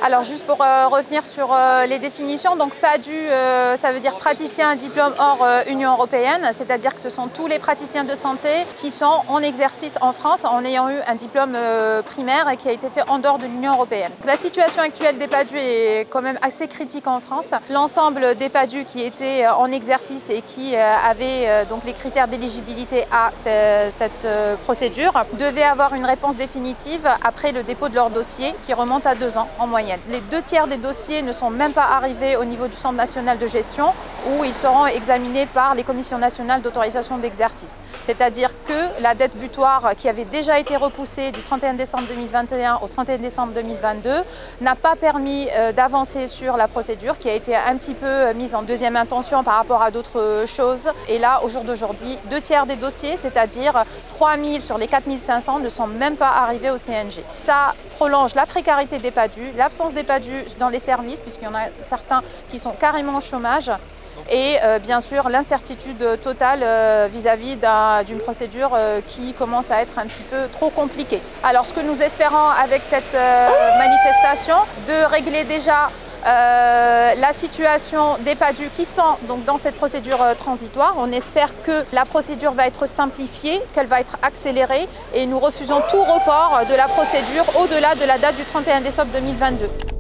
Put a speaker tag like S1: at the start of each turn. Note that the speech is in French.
S1: Alors juste pour revenir sur les définitions, donc PADU, ça veut dire praticien à diplôme hors Union européenne, c'est-à-dire que ce sont tous les praticiens de santé qui sont en exercice en France en ayant eu un diplôme primaire et qui a été fait en dehors de l'Union européenne. La situation actuelle des PADU est quand même assez critique en France. L'ensemble des PADU qui étaient en exercice et qui avaient donc les critères d'éligibilité à cette procédure devaient avoir une réponse définitive après le dépôt de leur dossier qui remonte à 2 ans en moyenne. Les 2/3 des dossiers ne sont même pas arrivés au niveau du Centre national de gestion où ils seront examinés par les commissions nationales d'autorisation d'exercice. C'est-à-dire que la date butoir qui avait déjà été repoussée du 31 décembre 2021 au 31 décembre 2022 n'a pas permis d'avancer sur la procédure qui a été un petit peu mise en deuxième intention par rapport à d'autres choses. Et là, au jour d'aujourd'hui, 2/3 des dossiers, c'est-à-dire 3000 sur les 4500, ne sont même pas arrivés au CNG. Ça prolonge la précarité des PADU, l'absence des PADU dans les services, puisqu'il y en a certains qui sont carrément au chômage, et bien sûr l'incertitude totale vis-à-vis d'une procédure qui commence à être un petit peu trop compliquée. Alors ce que nous espérons avec cette manifestation, de régler déjà la situation des PADU qui sont donc dans cette procédure transitoire. On espère que la procédure va être simplifiée, qu'elle va être accélérée et nous refusons tout report de la procédure au-delà de la date du 31 décembre 2022.